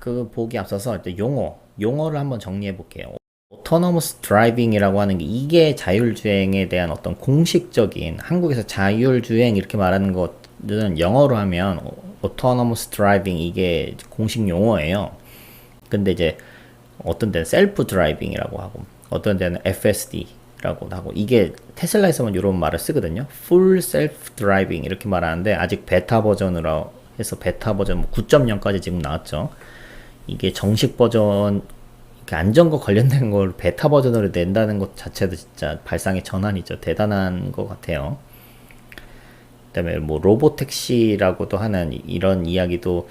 그 보기 앞서서 일단 용어를 한번 정리해 볼게요. autonomous driving이라고 하는 게 이게 자율주행에 대한 어떤 공식적인 한국에서 자율주행 이렇게 말하는 것들은 영어로 하면 autonomous driving 이게 공식 용어예요. 근데 이제 어떤 데는 셀프 드라이빙이라고 하고 어떤 데는 FSD라고 하고 이게 테슬라에서만 이런 말을 쓰거든요. Full Self Driving 이렇게 말하는데 아직 베타 버전으로 해서 베타 버전 9.0까지 지금 나왔죠. 이게 정식 버전 안전과 관련된 걸 베타 버전으로 낸다는 것 자체도 진짜 발상의 전환이죠. 대단한 것 같아요. 그다음에 뭐 로보택시라고도 하는 이런 이야기도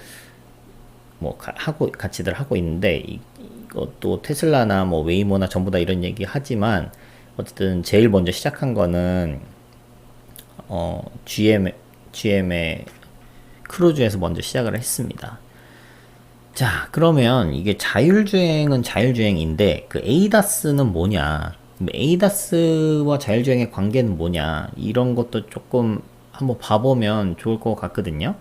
뭐 같이들 하고 있는데 이것도 테슬라나 뭐 웨이모나 전부 다 이런 얘기 하지만 어쨌든 제일 먼저 시작한 거는 GM의 크루즈에서 먼저 시작을 했습니다. 자, 그러면 이게 자율주행은 자율주행인데 그 ADAS는 뭐냐? ADAS와 자율주행의 관계는 뭐냐? 이런 것도 조금 한번 봐보면 좋을 것 같거든요.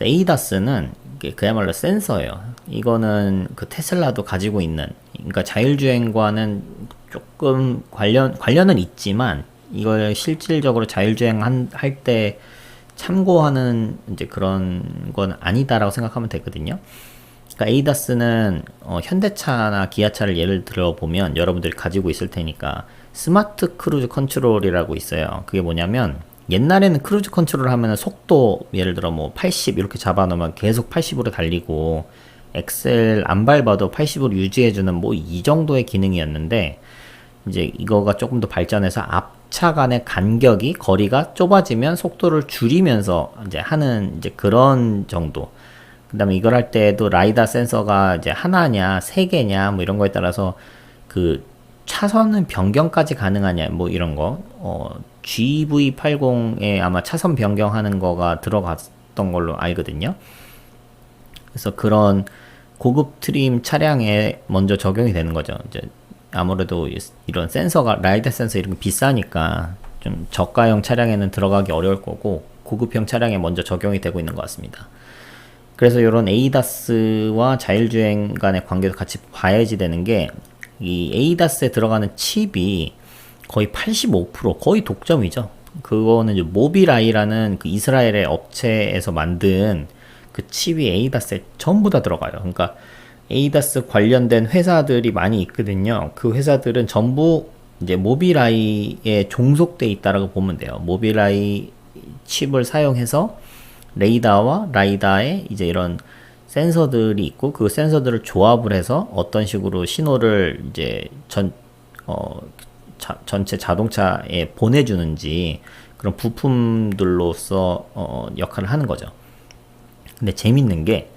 ADAS는 그야말로 센서예요. 이거는 그 테슬라도 가지고 있는, 그러니까 자율주행과는 조금 관련은 있지만 이걸 실질적으로 자율주행 할 때 참고하는 이제 그런 건 아니다라고 생각하면 되거든요. 그러니까 ADAS는 현대차나 기아차를 예를 들어 보면 여러분들이 가지고 있을 테니까 스마트 크루즈 컨트롤이라고 있어요. 그게 뭐냐면 옛날에는 크루즈 컨트롤 하면은 속도 예를 들어 뭐 80 이렇게 잡아놓으면 계속 80으로 달리고 엑셀 안 밟아도 80으로 유지해주는 뭐 이 정도의 기능이었는데 이제 이거가 조금 더 발전해서 앞차 간의 간격이 거리가 좁아지면 속도를 줄이면서 이제 하는 이제 그런 정도. 그 다음에 이걸 할 때도 라이다 센서가 이제 하나냐, 세 개냐, 뭐 이런 거에 따라서 그 차선은 변경까지 가능하냐, 뭐 이런 거. GV80에 아마 차선 변경하는 거가 들어갔던 걸로 알거든요. 그래서 그런 고급 트림 차량에 먼저 적용이 되는 거죠. 이제 아무래도 이런 센서가, 라이다 센서 이런 게 비싸니까 좀 저가형 차량에는 들어가기 어려울 거고 고급형 차량에 먼저 적용이 되고 있는 것 같습니다. 그래서 이런 ADAS와 자율주행 간의 관계도 같이 봐야지 되는 게 이 ADAS에 들어가는 칩이 거의 85% 거의 독점이죠. 그거는 이제 모빌아이라는 그 이스라엘의 업체에서 만든 그 칩이 ADAS에 전부 다 들어가요. 그러니까 ADAS 관련된 회사들이 많이 있거든요. 그 회사들은 전부 이제 모빌아이에 종속돼 있다라고 보면 돼요. 모빌아이 칩을 사용해서 레이더와 라이다에 이제 이런 센서들이 있고 그 센서들을 조합을 해서 어떤 식으로 신호를 이제 전체 자동차에 보내주는지 그런 부품들로서 역할을 하는 거죠. 근데 재밌는 게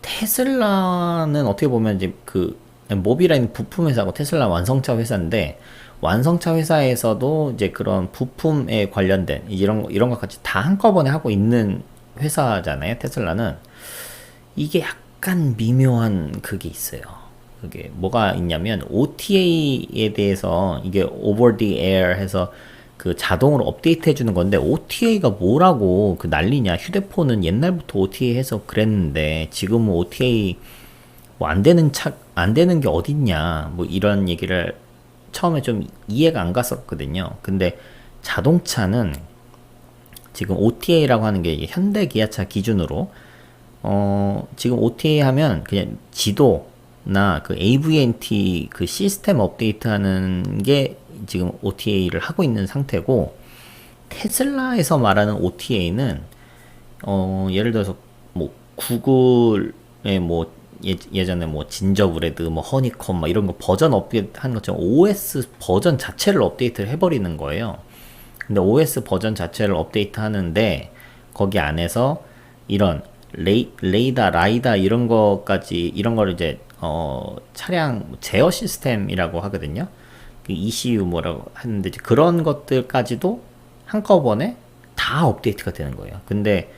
테슬라는 어떻게 보면 이제 그 모빌아이는 부품 회사고 테슬라 완성차 회사인데 완성차 회사에서도 이제 그런 부품에 관련된 이런 것 같이 다 한꺼번에 하고 있는 회사잖아요. 테슬라는 이게 약간 미묘한 그게 있어요. 그게 뭐가 있냐면 OTA에 대해서 이게 over the air 해서 그 자동으로 업데이트 해주는 건데 OTA가 뭐라고 그 난리냐. 휴대폰은 옛날부터 OTA 해서 그랬는데 지금은 OTA 뭐 안 되는 게 어딨냐. 뭐 이런 얘기를 처음에 좀 이해가 안 갔었거든요. 근데 자동차는 지금 OTA라고 하는 게 현대 기아차 기준으로 지금 OTA 하면 그냥 지도나 그 AVNT 그 시스템 업데이트 하는 게 지금 OTA를 하고 있는 상태고 테슬라에서 말하는 OTA는 예를 들어서 뭐 구글의 뭐 예전에 뭐 진저브레드 뭐 허니콤 막 이런 거 버전 업데이트 하는 것처럼 OS 버전 자체를 업데이트를 해버리는 거예요. 근데 OS 버전 자체를 업데이트 하는데 거기 안에서 이런 레이다, 라이다 이런 거까지 이런 거를 이제 차량 제어 시스템이라고 하거든요. 그 ECU 뭐라고 하는데 이제 그런 것들까지도 한꺼번에 다 업데이트가 되는 거예요. 근데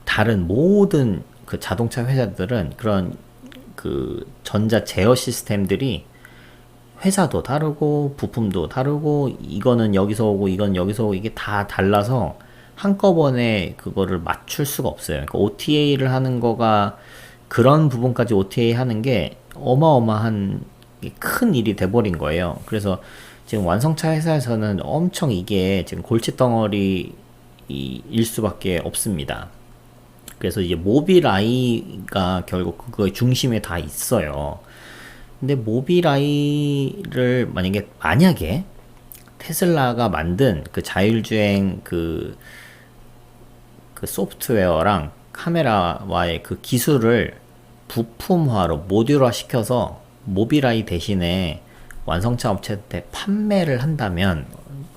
다른 모든 그 자동차 회사들은 그런 그 전자 제어 시스템들이 회사도 다르고 부품도 다르고 이거는 여기서 오고 이건 여기서 오고 이게 다 달라서 한꺼번에 그거를 맞출 수가 없어요. 그러니까 OTA를 하는 거가 그런 부분까지 OTA 하는 게 어마어마한 큰 일이 돼버린 거예요. 그래서 지금 완성차 회사에서는 엄청 이게 지금 골칫덩어리일 수밖에 없습니다. 그래서 이제 모빌아이가 결국 그거의 중심에 다 있어요. 근데 모빌아이를 만약에 테슬라가 만든 그 자율주행 그 소프트웨어랑 카메라와의 그 기술을 부품화로 모듈화 시켜서 모빌아이 대신에 완성차 업체한테 판매를 한다면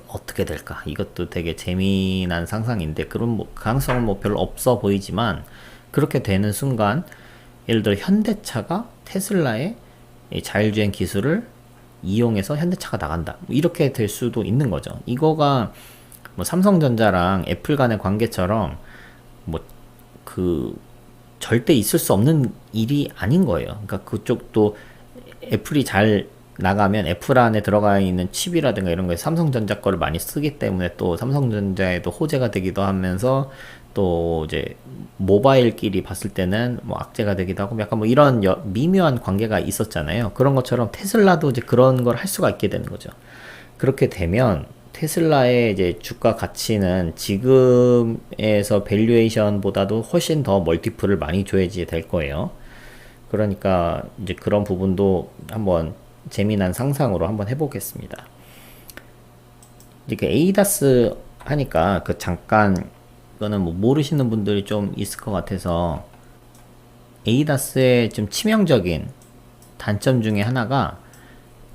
어떻게 될까? 이것도 되게 재미난 상상인데 그런 가능성은 뭐 별로 없어 보이지만 그렇게 되는 순간 예를 들어 현대차가 테슬라의 이 자율주행 기술을 이용해서 현대차가 나간다. 뭐 이렇게 될 수도 있는 거죠. 이거가 뭐 삼성전자랑 애플 간의 관계처럼 뭐 그 절대 있을 수 없는 일이 아닌 거예요. 그러니까 그쪽도 애플이 잘 나가면 애플 안에 들어가 있는 칩이라든가 이런 거에 삼성전자 거를 많이 쓰기 때문에 또 삼성전자에도 호재가 되기도 하면서 또 이제 모바일끼리 봤을 때는 뭐 악재가 되기도 하고 약간 뭐 이런 미묘한 관계가 있었잖아요. 그런 것처럼 테슬라도 이제 그런 걸 할 수가 있게 되는 거죠. 그렇게 되면 테슬라의 이제 주가 가치는 지금에서 밸류에이션보다도 훨씬 더 멀티플을 많이 줘야지 될 거예요. 그러니까 이제 그런 부분도 한번 재미난 상상으로 한번 해보겠습니다. 이제 그 에이다스 하니까 그 잠깐 이거는 뭐 모르시는 분들이 좀 있을 것 같아서 에이다스의 좀 치명적인 단점 중에 하나가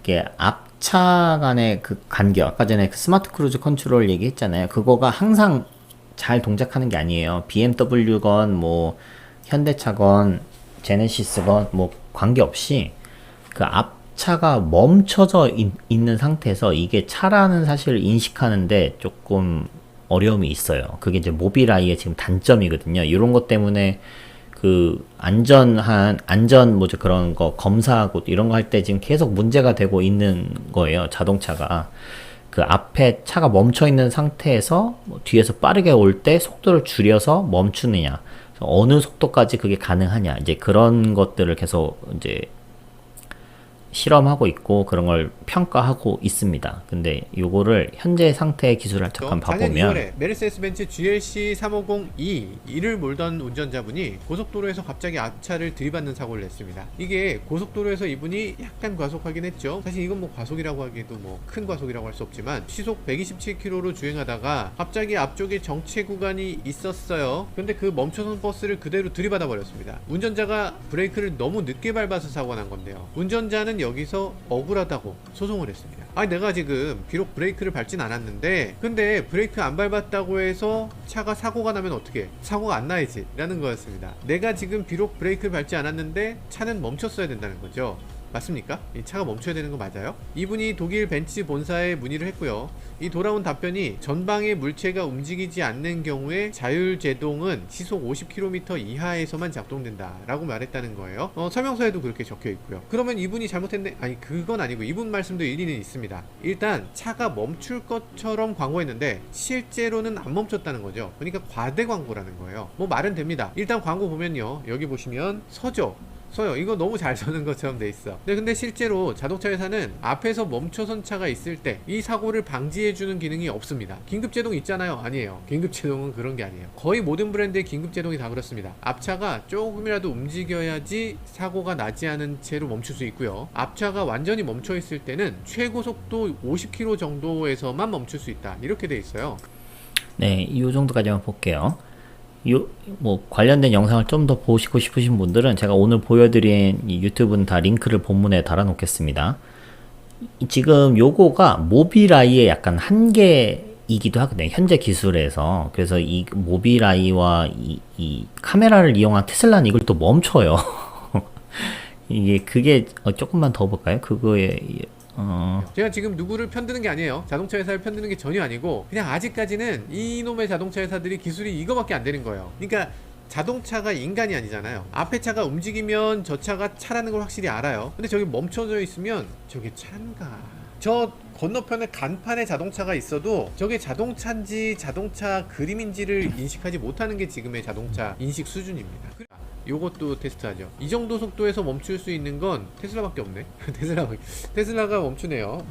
이게 앞차 간의 그 간격, 아까 전에 그 스마트 크루즈 컨트롤 얘기했잖아요. 그거가 항상 잘 동작하는 게 아니에요. BMW건 뭐 현대차건 제네시스건 뭐 관계없이 그 앞차가 멈춰져 있는 상태에서 이게 차라는 사실을 인식하는데 조금 어려움이 있어요. 그게 이제 모빌아이의 지금 단점이거든요. 이런 것 때문에 그 안전 뭐죠 그런 거 검사하고 이런 거 할 때 지금 계속 문제가 되고 있는 거예요. 자동차가 그 앞에 차가 멈춰 있는 상태에서 뭐 뒤에서 빠르게 올 때 속도를 줄여서 멈추느냐, 어느 속도까지 그게 가능하냐, 이제 그런 것들을 계속 이제 실험하고 있고 그런 걸 평가하고 있습니다. 근데 요거를 현재 상태의 기술을 잠깐 작년 봐보면 2월에 메르세데스벤츠 GLC 350E 이를 몰던 운전자분이 고속도로에서 갑자기 앞차를 들이받는 사고를 냈습니다. 이게 고속도로에서 이분이 약간 과속하긴 했죠. 사실 이건 뭐 과속이라고 하기에도 뭐 큰 과속이라고 할 수 없지만 시속 127km로 주행하다가 갑자기 앞쪽에 정체 구간이 있었어요. 근데 그 멈춰선 버스를 그대로 들이받아 버렸습니다. 운전자가 브레이크를 너무 늦게 밟아서 사고가 난 건데요. 운전자는 여기서 억울하다고 소송을 했습니다. 아니 내가 지금 비록 브레이크를 밟진 않았는데 근데 브레이크 안 밟았다고 해서 차가 사고가 나면 어떻게, 사고가 안 나야지 라는 거였습니다. 내가 지금 비록 브레이크를 밟지 않았는데 차는 멈췄어야 된다는 거죠. 맞습니까? 이 차가 멈춰야 되는 거 맞아요? 이분이 독일 벤츠 본사에 문의를 했고요. 이 돌아온 답변이 전방의 물체가 움직이지 않는 경우에 자율제동은 시속 50km 이하에서만 작동된다 라고 말했다는 거예요. 설명서에도 그렇게 적혀 있고요. 그러면 이분이 잘못했네? 아니 그건 아니고 이분 말씀도 일리는 있습니다. 일단 차가 멈출 것처럼 광고했는데 실제로는 안 멈췄다는 거죠. 그러니까 과대 광고라는 거예요. 뭐 말은 됩니다. 일단 광고 보면요, 여기 보시면 서죠. 서요. 이거 너무 잘 서는 것처럼 돼 있어. 근데 실제로 자동차 회사는 앞에서 멈춰선 차가 있을 때 이 사고를 방지해주는 기능이 없습니다. 긴급제동 있잖아요. 아니에요. 긴급제동은 그런 게 아니에요. 거의 모든 브랜드의 긴급제동이 다 그렇습니다. 앞차가 조금이라도 움직여야지 사고가 나지 않은 채로 멈출 수 있고요. 앞차가 완전히 멈춰 있을 때는 최고 속도 50km 정도에서만 멈출 수 있다. 이렇게 돼 있어요. 네, 이 정도까지만 볼게요. 뭐 관련된 영상을 좀 더 보시고 싶으신 분들은 제가 오늘 보여드린 이 유튜브는 다 링크를 본문에 달아 놓겠습니다. 지금 요거가 모빌아이의 약간 한계이기도 하거든요. 현재 기술에서. 그래서 이 모빌아이와 이 카메라를 이용한 테슬라는 이걸 또 멈춰요. 그게 조금만 더 볼까요? 그거에 제가 지금 누구를 편드는 게 아니에요. 자동차 회사를 편드는 게 전혀 아니고 그냥 아직까지는 이놈의 자동차 회사들이 기술이 이거밖에 안 되는 거예요. 그러니까 자동차가 인간이 아니잖아요. 앞에 차가 움직이면 저 차가 차라는 걸 확실히 알아요. 근데 저기 멈춰져 있으면 저게 차인가, 저 건너편에 간판에 자동차가 있어도 저게 자동차인지 자동차 그림인지를 인식하지 못하는 게 지금의 자동차 인식 수준입니다. 요것도 테스트하죠. 이 정도 속도에서 멈출 수 있는 건 테슬라밖에 없네. 테슬라가 멈추네요.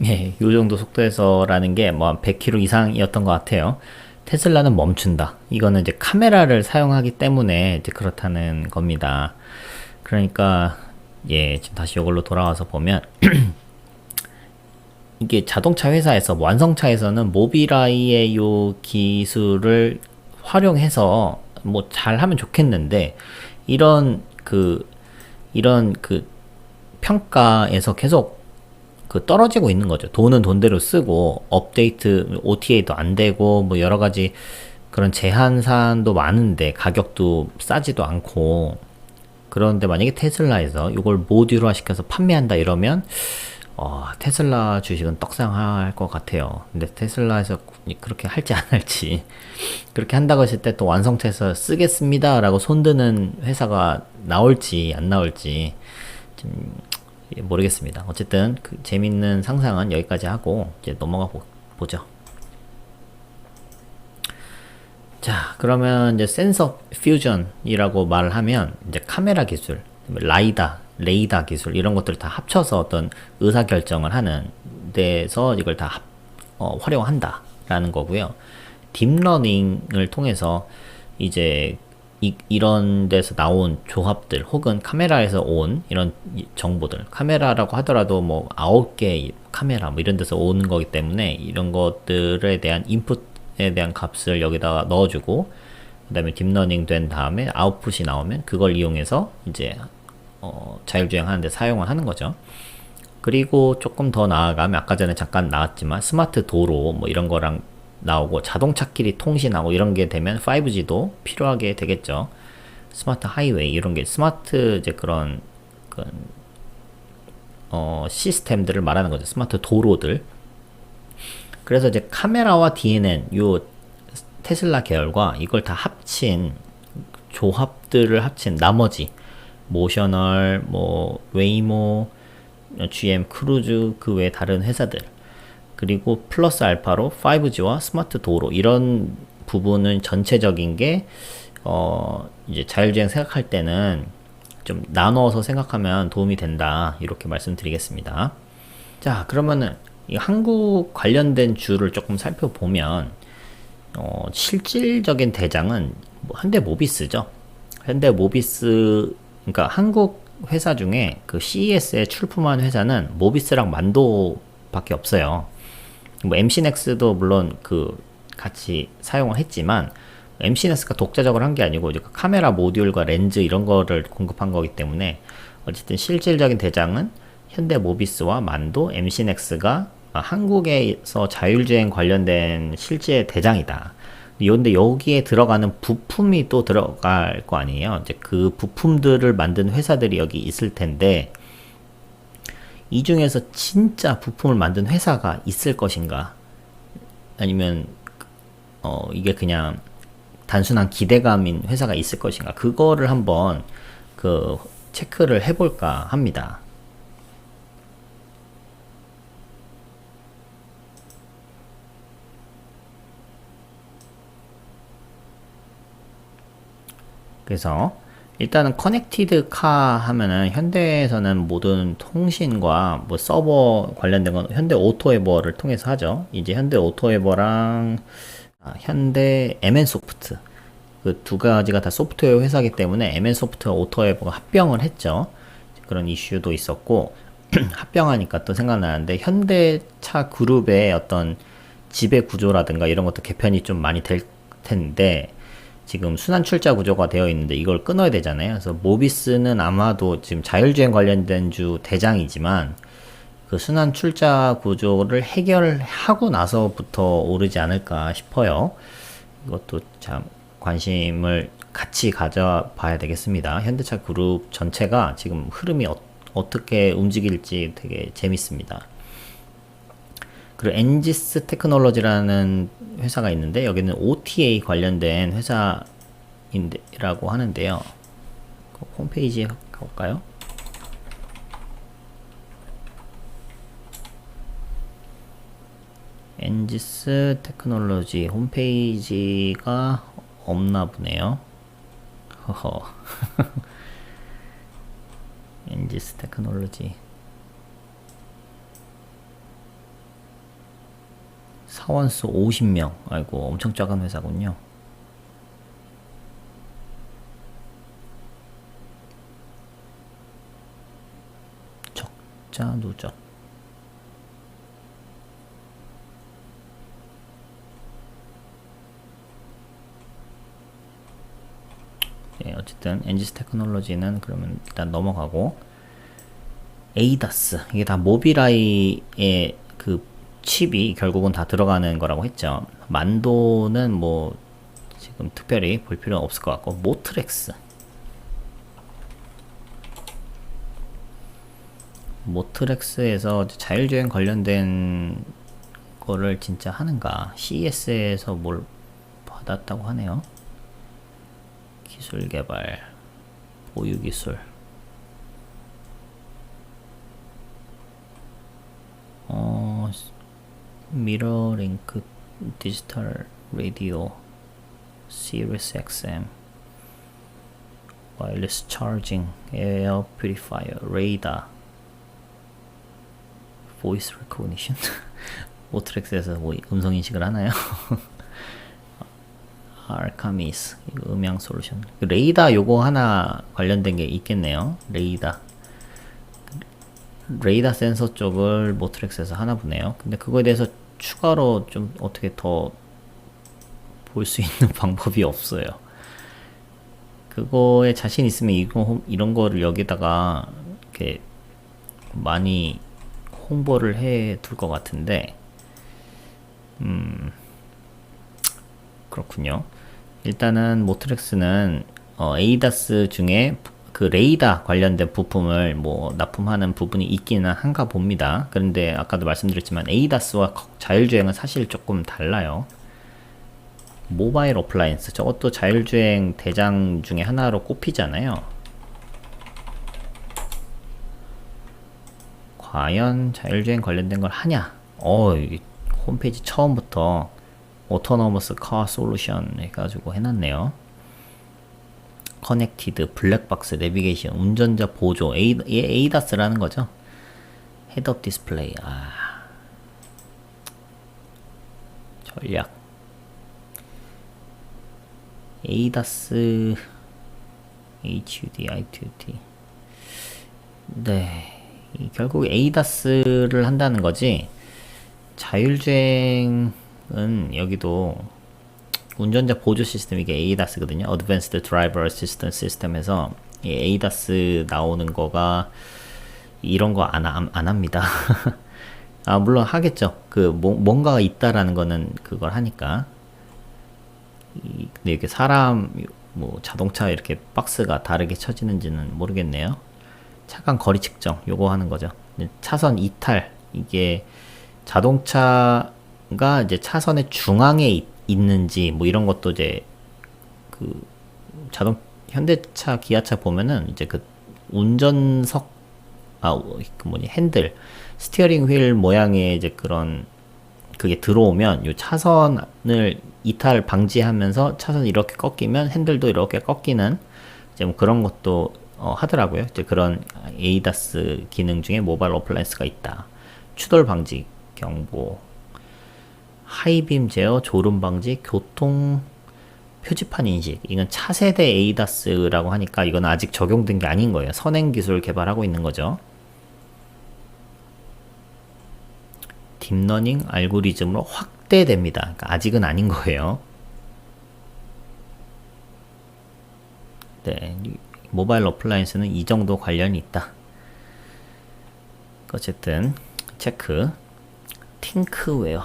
예, 요 정도 속도에서라는 게 뭐 한 100km 이상이었던 것 같아요. 테슬라는 멈춘다. 이거는 이제 카메라를 사용하기 때문에 이제 그렇다는 겁니다. 그러니까 예, 지금 다시 이걸로 돌아와서 보면 이게 자동차 회사에서 완성차에서는 모비라이의 요 기술을 활용해서 뭐 잘하면 좋겠는데 이런 이런 평가에서 계속 떨어지고 있는 거죠. 돈은 돈대로 쓰고 업데이트 OTA도 안 되고 뭐 여러 가지 그런 제한 사안도 많은데 가격도 싸지도 않고 그런데 만약에 테슬라에서 이걸 모듈화 시켜서 판매한다 이러면 테슬라 주식은 떡상할 것 같아요. 근데 테슬라에서 그렇게 할지 안 할지 그렇게 한다고 했을 때 또 완성차에서 쓰겠습니다 라고 손드는 회사가 나올지 안 나올지 좀 모르겠습니다. 어쨌든 그 재밌는 상상은 여기까지 하고 이제 넘어가 보죠. 자, 그러면 이제 센서 퓨전이라고 말을 하면 이제 카메라 기술, 레이다 기술 이런 것들을 다 합쳐서 어떤 의사 결정을 하는 데서 이걸 다 활용한다라는 거고요. 딥러닝을 통해서 이제 이런 데서 나온 조합들 혹은 카메라에서 온 이런 정보들, 카메라라고 하더라도 뭐 9개 카메라 뭐 이런 데서 오는 거기 때문에 이런 것들에 대한 인풋에 대한 값을 여기다가 넣어주고 그 다음에 딥러닝 된 다음에 아웃풋이 나오면 그걸 이용해서 이제 자율주행 하는데 사용을 하는 거죠. 그리고 조금 더 나아가면 아까 전에 잠깐 나왔지만 스마트 도로 뭐 이런 거랑 나오고 자동차끼리 통신하고 이런 게 되면 5G도 필요하게 되겠죠. 스마트 하이웨이 이런 게 스마트 이제 그런 시스템들을 말하는 거죠. 스마트 도로들. 그래서 이제 카메라와 DNN 요 테슬라 계열과 이걸 다 합친 조합들을 합친 나머지 모셔널, 뭐 웨이모, GM 크루즈 그 외 다른 회사들 그리고 플러스 알파로 5G와 스마트 도로 이런 부분은 전체적인 게 이제 자율주행 생각할 때는 좀 나눠서 생각하면 도움이 된다 이렇게 말씀드리겠습니다. 자, 그러면은 이 한국 관련된 주를 조금 살펴보면 실질적인 대장은 현대모비스죠. 현대모비스 그러니까 한국 회사 중에 그 CES에 출품한 회사는 모비스랑 만도밖에 없어요. 뭐 MC넥스도 물론 같이 사용을 했지만 MC넥스가 독자적으로 한 게 아니고 이제 카메라 모듈과 렌즈 이런 거를 공급한 거기 때문에 어쨌든 실질적인 대장은 현대모비스와 만도, MC넥스가 한국에서 자율주행 관련된 실제 대장이다. 근데 여기에 들어가는 부품이 또 들어갈 거 아니에요. 이제 그 부품들을 만든 회사들이 여기 있을 텐데 이 중에서 진짜 부품을 만든 회사가 있을 것인가? 아니면 이게 그냥 단순한 기대감인 회사가 있을 것인가? 그거를 한번 체크를 해볼까 합니다. 그래서 일단은 커넥티드 카 하면은 현대에서는 모든 통신과 뭐 서버 관련된 건 현대 오토에버를 통해서 하죠. 이제 현대 오토에버랑 현대 MN소프트 그 두 가지가 다 소프트웨어 회사이기 때문에 MN소프트와 오토에버가 합병을 했죠. 그런 이슈도 있었고 합병하니까 또 생각나는데 현대차 그룹의 어떤 지배 구조라든가 이런 것도 개편이 좀 많이 될 텐데 지금 순환 출자 구조가 되어 있는데 이걸 끊어야 되잖아요. 그래서 모비스는 아마도 지금 자율주행 관련된 주 대장이지만 그 순환 출자 구조를 해결하고 나서부터 오르지 않을까 싶어요. 이것도 참 관심을 같이 가져봐야 되겠습니다. 현대차 그룹 전체가 지금 흐름이 어떻게 움직일지 되게 재밌습니다. 그리고 엔지스 테크놀로지라는 회사가 있는데 여기는 OTA 관련된 회사라고 하는데요. 홈페이지에 가볼까요? 엔지스 테크놀로지 홈페이지가 없나 보네요. 허허. 엔지스 테크놀로지. 사원수 50명. 아이고, 엄청 작은 회사군요. 적자 누적. 네, 어쨌든 엔지스 테크놀로지는 그러면 일단 넘어가고, 에이다스, 이게 다 모비라이의 그 칩이 결국은 다 들어가는 거라고 했죠. 만도는 뭐 지금 특별히 볼 필요는 없을 것 같고, 모트렉스. 모트렉스에서 자율주행 관련된 거를 진짜 하는가? CES에서 뭘 받았다고 하네요. 기술 개발, 보유 기술. 미러 링크 디지털 라디오 시리스 XM 와이어리스 차징 에어 퓨리파이어 레이더 보이스 레코니션 모트렉스에서 뭐 음성 인식을 하나요? 아르카미스 이거 음향 솔루션 레이더 요거 하나 관련된 게 있겠네요. 레이더 센서 쪽을 모트렉스에서 하나 보네요. 근데 그거에 대해서 추가로 좀 어떻게 더 볼 수 있는 방법이 없어요. 그거에 자신 있으면 이런 거를 여기다가 이렇게 많이 홍보를 해 둘 것 같은데, 그렇군요. 일단은 모트렉스는 에이다스 중에 그 레이더 관련된 부품을 뭐 납품하는 부분이 있기는 한가 봅니다. 그런데 아까도 말씀드렸지만 에이다스와 자율주행은 사실 조금 달라요. 모바일 어플라이언스 저것도 자율주행 대장 중에 하나로 꼽히잖아요. 과연 자율주행 관련된 걸 하냐? 이 홈페이지 처음부터 오토노머스 카 솔루션 해가지고 해놨네요. 커넥티드, 블랙박스, 내비게이션, 운전자 보조, 에이다스라는 거죠. 헤드업 디스플레이, 전략. 에이다스, HUD, I2T. 네. 결국 에이다스를 한다는 거지. 자율주행은 여기도 운전자 보조 시스템 이게 에이다스거든요. Advanced Driver Assistance System에서 이 에이다스 나오는 거가 이런 거 안 합니다. 물론 하겠죠. 뭔가가 있다라는 거는 그걸 하니까. 근데 이렇게 사람 뭐 자동차 이렇게 박스가 다르게 쳐지는지는 모르겠네요. 차간 거리 측정 요거 하는 거죠. 차선 이탈 이게 자동차가 이제 차선의 중앙에 있는지 뭐 이런 것도 이제 현대차 기아차 보면은 이제 운전석 핸들 스티어링 휠 모양의 이제 그게 들어오면 요 차선을 이탈 방지하면서 차선이 이렇게 꺾이면 핸들도 이렇게 꺾이는 이제 뭐 그런 것도 하더라고요. 이제 그런 에이다스 기능 중에 모바일 어플라이언스가 있다. 추돌 방지 경보, 하이빔 제어, 졸음 방지, 교통 표지판 인식. 이건 차세대 에이다스라고 하니까 이건 아직 적용된 게 아닌 거예요. 선행 기술 개발하고 있는 거죠. 딥러닝 알고리즘으로 확대됩니다. 그러니까 아직은 아닌 거예요. 네, 모바일 어플라이언스는 이 정도 관련이 있다. 어쨌든 체크. 팅크웨어.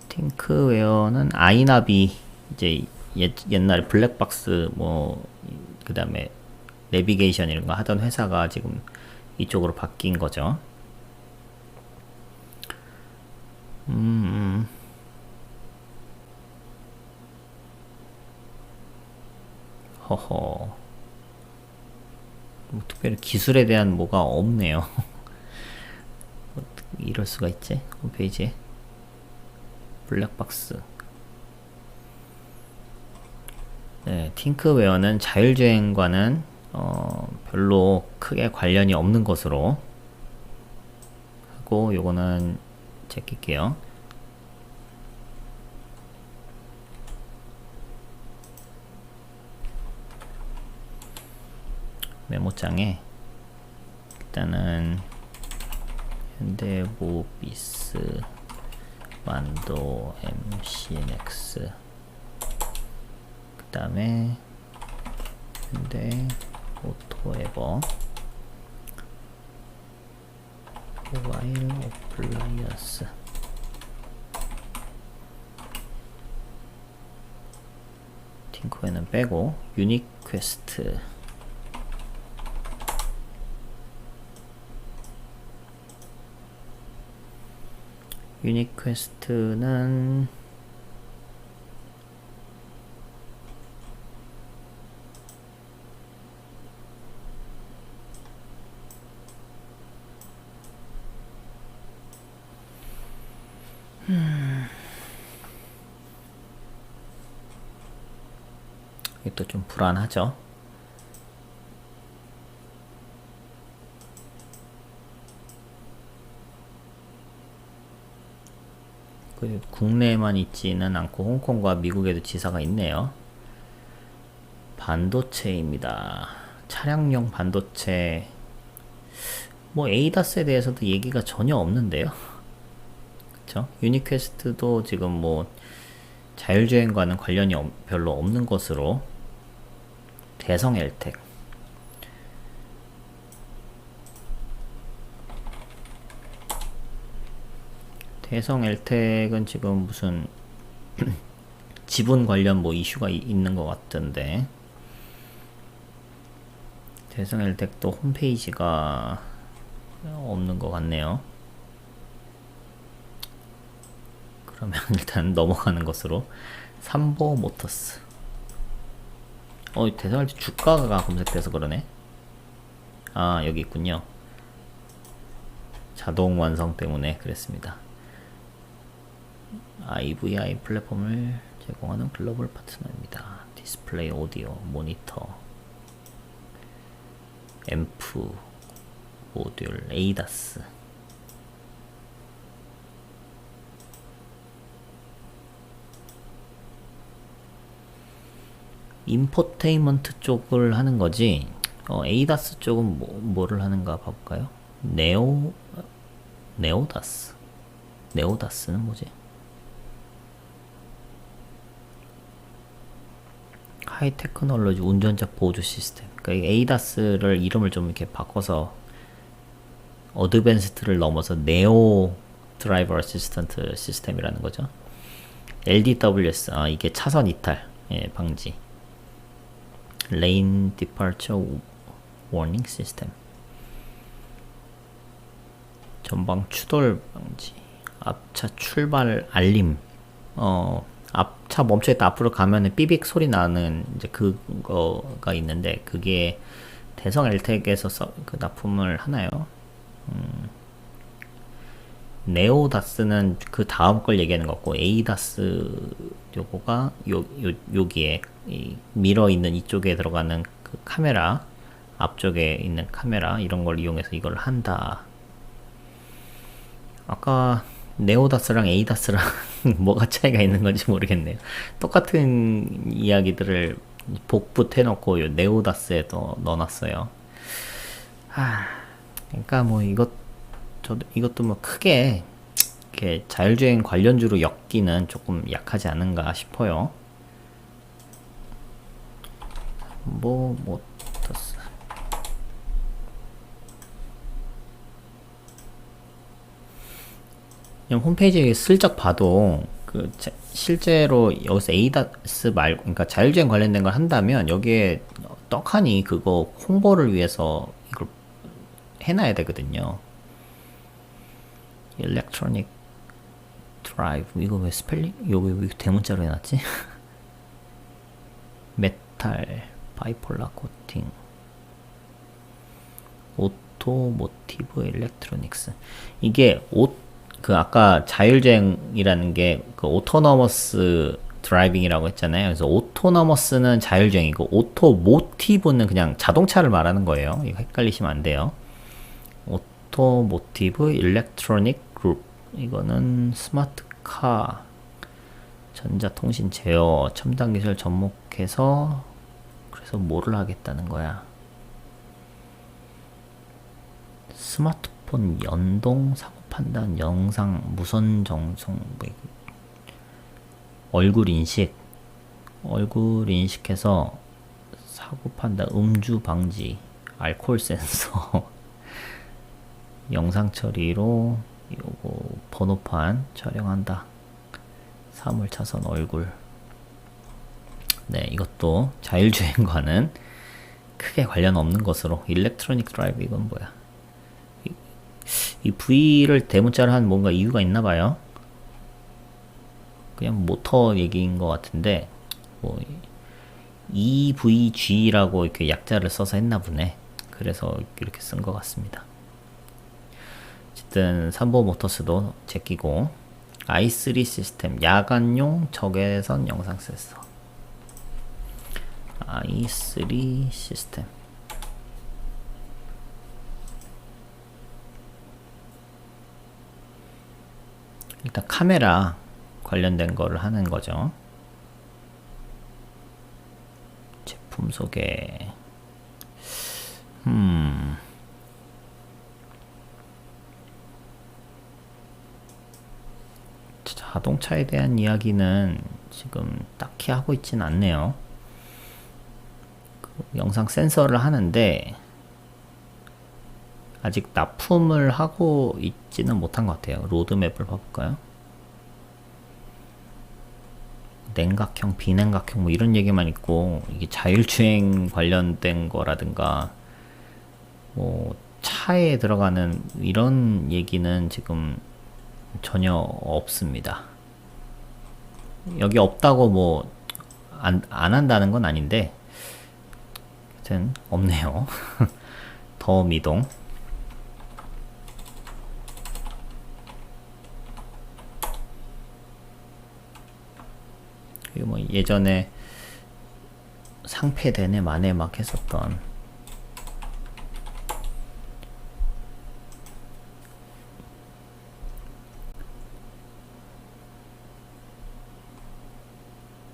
팅크웨어는 아이나비 이제 옛날에 블랙박스 그 다음에 내비게이션 이런 거 하던 회사가 지금 이쪽으로 바뀐 거죠. 허허. 뭐 특별히 기술에 대한 뭐가 없네요. 어떻게 이럴 수가 있지? 홈페이지에. 블랙박스. 네, 팅크웨어는 자율주행과는 별로 크게 관련이 없는 것으로 하고, 요거는 제낄게요. 메모장에 일단은 현대모비스 완도 MCNX, 그 다음에 현대 오토에버 모바일 어플라이언스, 팅크웨어는 빼고 유니퀘스트, 유니퀘스트는 이것도 좀 불안하죠. 국내에만 있지는 않고 홍콩과 미국에도 지사가 있네요. 반도체입니다. 차량용 반도체, 뭐 에이다스에 대해서도 얘기가 전혀 없는데요. 그쵸? 유니퀘스트도 지금 뭐 자율주행과는 관련이 별로 없는 것으로. 대성 엘텍, 대성 엘텍은 지금 무슨 지분 관련 뭐 이슈가 있는 것 같던데, 대성 엘텍도 홈페이지가 없는 것 같네요. 그러면 일단 넘어가는 것으로. 삼보 모터스. 대성 엘텍 주가가 검색돼서 그러네. 아, 여기 있군요. 자동 완성 때문에 그랬습니다. IVI 플랫폼을 제공하는 글로벌 파트너입니다. 디스플레이, 오디오, 모니터, 앰프, 모듈, 에이다스. 인포테인먼트 쪽을 하는 거지. 에이다스 쪽은 뭐를 하는가 봐볼까요? 네오다스. 네오다스는 뭐지? 하이테크놀로지 운전자 보조 시스템. 그러니까 에이다스를 이름을 좀 이렇게 바꿔서 어드밴스드를 넘어서 네오 드라이버 어시스턴트 시스템이라는 거죠. LDWS, 이게 차선 이탈 방지. 레인 디파처 워닝 시스템. 전방 추돌 방지. 앞차 출발 알림. 앞차 멈춰있다 앞으로 가면은 삐빅 소리 나는 이제 그거가 있는데, 그게 대성 엘텍에서 그 납품을 하나요? 네오다스는 그 다음 걸 얘기하는 것 같고, 에이다스 요거가 여기에 이 미러 있는 이쪽에 들어가는 그 카메라, 앞쪽에 있는 카메라, 이런 걸 이용해서 이걸 한다. 아까 네오다스랑 에이다스랑 뭐가 차이가 있는 건지 모르겠네요. 똑같은 이야기들을 복붙해놓고 요 네오다스에 또 넣어놨어요. 그러니까 뭐 이것도 뭐 크게 이렇게 자율주행 관련주로 엮기는 조금 약하지 않은가 싶어요. 모터스. 그냥 홈페이지에 슬쩍 봐도 실제로 여기서 에이다스 말고, 그러니까 자율주행 관련된 걸 한다면 여기에 떡하니 그거 홍보를 위해서 이걸 해놔야 되거든요. 일렉트로닉 드라이브, 이거 왜 스펠링? 여기 왜 대문자로 해놨지? 메탈, 바이폴라 코팅, 오토모티브 일렉트로닉스. 이게 그 아까 자율주행이라는 게 그 오토너머스 드라이빙이라고 했잖아요. 그래서 오토너머스는 자율주행이고 오토모티브는 그냥 자동차를 말하는 거예요. 이거 헷갈리시면 안 돼요. 오토모티브 일렉트로닉 그룹, 이거는 스마트카, 전자통신 제어, 첨단 기술 접목해서, 그래서 뭐를 하겠다는 거야? 스마트폰 연동, 사고 판단, 영상, 무선 정성, 얼굴 인식, 얼굴 인식해서 사고 판단, 음주 방지, 알코올 센서, 영상 처리로 요거 번호판 촬영한다. 사물 차선 얼굴. 네, 이것도 자율주행과는 크게 관련 없는 것으로. 일렉트로닉 드라이브, 이건 뭐야? 이 V를 대문자로 한 뭔가 이유가 있나 봐요. 그냥 모터 얘기인 것 같은데, 뭐 EVG라고 이렇게 약자를 써서 했나 보네. 그래서 이렇게 쓴 것 같습니다. 어쨌든 삼보 모터스도 제끼고, i3 시스템 야간용 적외선 영상 센서. i3 시스템. 일단 카메라 관련된 거를 하는 거죠. 제품 소개. 자동차에 대한 이야기는 지금 딱히 하고 있진 않네요. 그 영상 센서를 하는데 아직 납품을 하고 있지는 못한 것 같아요. 로드맵을 봐볼까요? 냉각형, 비냉각형 뭐 이런 얘기만 있고, 이게 자율주행 관련된 거라든가 뭐 차에 들어가는 이런 얘기는 지금 전혀 없습니다. 여기 없다고 뭐 안 한다는 건 아닌데, 하여튼 없네요. 더 미동. 그리고 뭐 예전에 상패대네 만에 막 했었던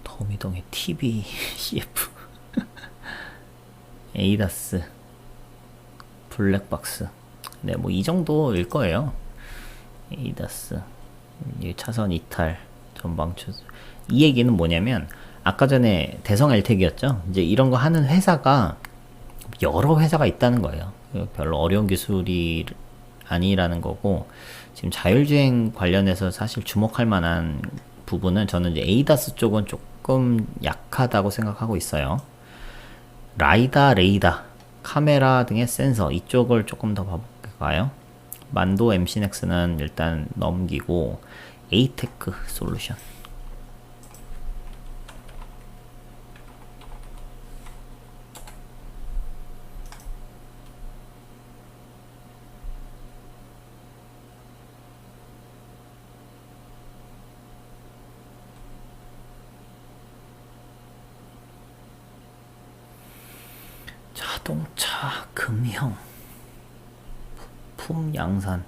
더미동의 TV, CF, 에이다스, 블랙박스. 네, 뭐 이 정도일 거예요. 에이다스, 차선 이탈, 전방추. 이 얘기는 뭐냐면, 아까 전에 대성 엘텍이었죠. 이제 이런 거 하는 회사가 여러 회사가 있다는 거예요. 별로 어려운 기술이 아니라는 거고, 지금 자율주행 관련해서 사실 주목할 만한 부분은 저는 이제 에이다스 쪽은 조금 약하다고 생각하고 있어요. 라이다, 레이다, 카메라 등의 센서, 이쪽을 조금 더 봐볼까요? 만도 MC넥스는 일단 넘기고, 에이테크 솔루션. 자동차 금형, 부품 양산.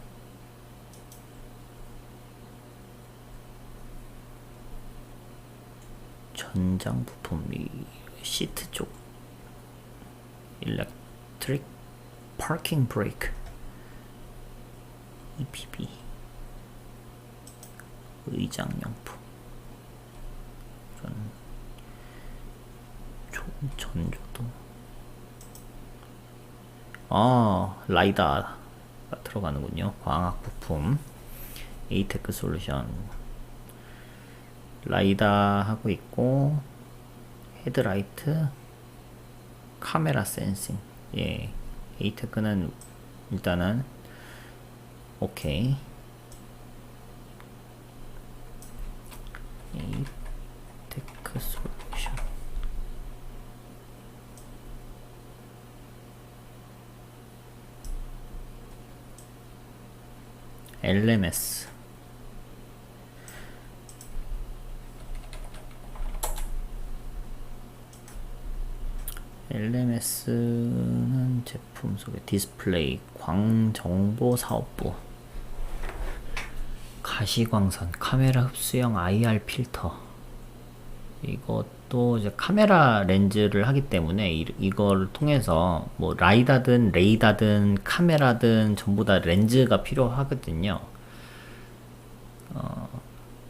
전장 부품, 이 시트 쪽, 일렉트릭 파킹 브레이크, EPB, 의장용품, 전조도. 라이다가 들어가는군요. 광학 부품, 에이테크 솔루션. 라이다 하고 있고, 헤드라이트, 카메라 센싱. 예, 에이테크는 일단은 오케이. 에이테크 솔루션. LMS LMS는 제품 소개, 디스플레이, 광정보사업부, 가시광선, 카메라 흡수형 IR 필터. 이것도 이제 카메라 렌즈를 하기 때문에 이걸 통해서 뭐 라이다든 레이다든 카메라든 전부 다 렌즈가 필요하거든요.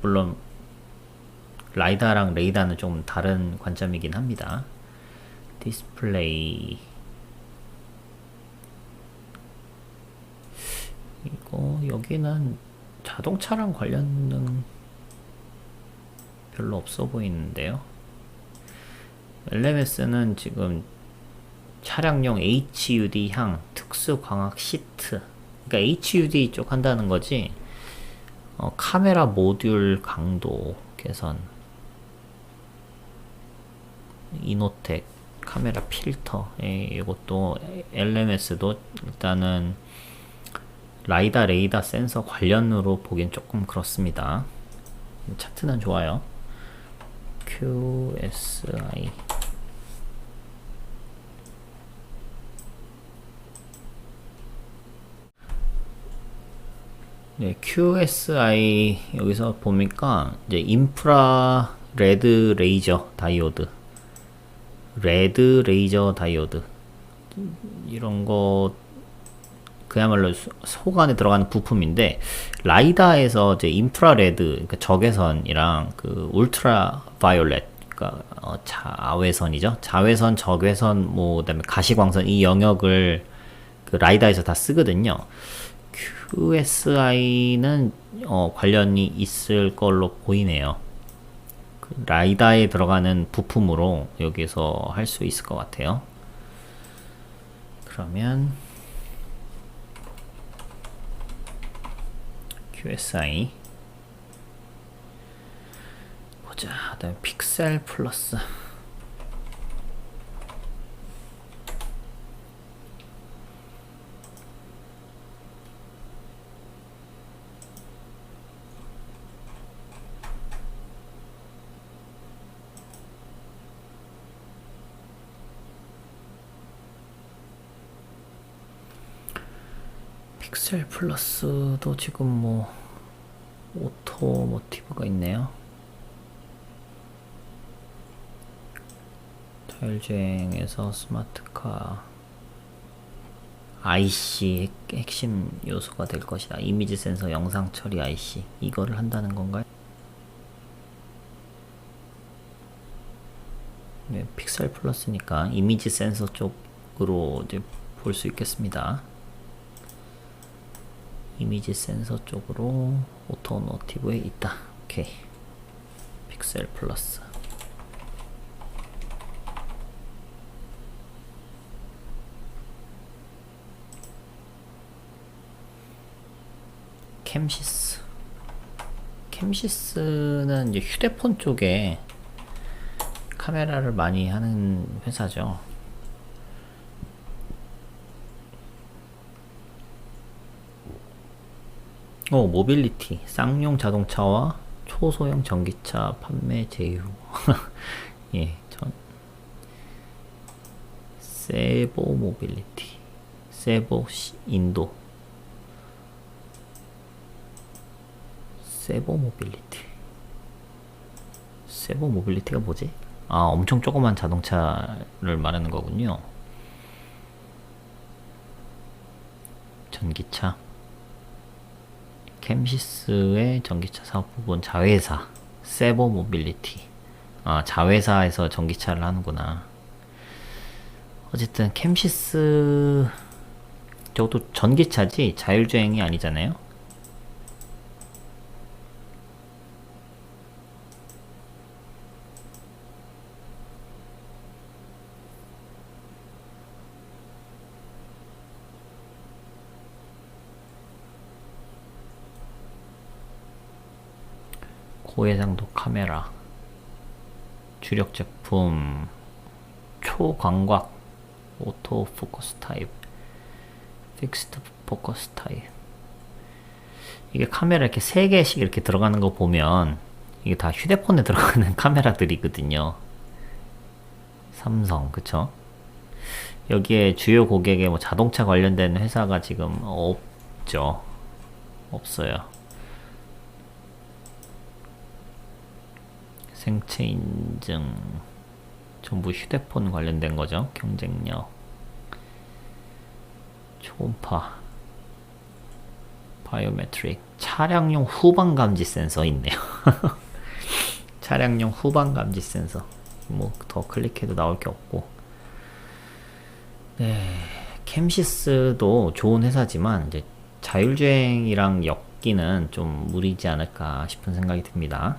물론 라이다랑 레이다는 좀 다른 관점이긴 합니다. 디스플레이, 이거 여기는 자동차랑 관련은 별로 없어 보이는데요. LMS는 지금 차량용 HUD 향 특수 광학 시트, 그러니까 HUD 쪽 한다는 거지. 카메라 모듈 강도 개선, 이노텍 카메라 필터, 이것도 LMS도 일단은 라이다 레이다 센서 관련으로 보기엔 조금 그렇습니다. 차트는 좋아요. QSI, 네, QSI 여기서 보니까 이제 인프라 레드 레이저 다이오드, 레드 레이저 다이오드, 이런 거 그야말로 속 안에 들어가는 부품인데, 라이다에서 이제 인프라레드, 그러니까 적외선이랑 그 울트라 바이올렛, 그러니까 자외선이죠. 자외선, 적외선, 뭐 그다음에 가시광선, 이 영역을 그 라이다에서 다 쓰거든요. QSI는 관련이 있을 걸로 보이네요. 그 라이다에 들어가는 부품으로 여기서 할 수 있을 것 같아요. 그러면 QSI 보자. 그다음에 픽셀 플러스, 픽셀 플러스도 지금 뭐 오토모티브가 있네요. 자율주행에서 스마트카 IC 핵심 요소가 될 것이다. 이미지 센서, 영상 처리 IC, 이거를 한다는 건가요? 네, 픽셀 플러스니까 이미지 센서 쪽으로 이제 볼 수 있겠습니다. 이미지 센서 쪽으로 오토모티브에 있다. 오케이. 픽셀 플러스. 캠시스. 캠시스는 이제 휴대폰 쪽에 카메라를 많이 하는 회사죠. 모빌리티, 쌍용 자동차와 초소형 전기차 판매 제휴. 예, 세보 모빌리티, 세보 인도, 세보 모빌리티. 세보 모빌리티가 뭐지? 아, 엄청 조그만 자동차를 말하는 거군요. 전기차. 캠시스의 전기차 사업 부분 자회사 세보 모빌리티. 아, 자회사에서 전기차를 하는구나. 어쨌든 캠시스 저것도 전기차지 자율주행이 아니잖아요. 고해상도 카메라, 주력 제품, 초광각, 오토 포커스 타입, 픽스드 포커스 타입. 이게 카메라 이렇게 3개씩 이렇게 들어가는 거 보면 이게 다 휴대폰에 들어가는 카메라들이거든요. 삼성, 그쵸? 여기에 주요 고객의 뭐 자동차 관련된 회사가 지금 없죠. 없어요. 생체 인증 전부 휴대폰 관련된 거죠. 경쟁력, 초음파, 바이오메트릭, 차량용 후방 감지 센서 있네요. 차량용 후방 감지 센서. 뭐 더 클릭해도 나올 게 없고. 네, 캠시스도 좋은 회사지만 이제 자율주행이랑 엮기는 좀 무리지 않을까 싶은 생각이 듭니다.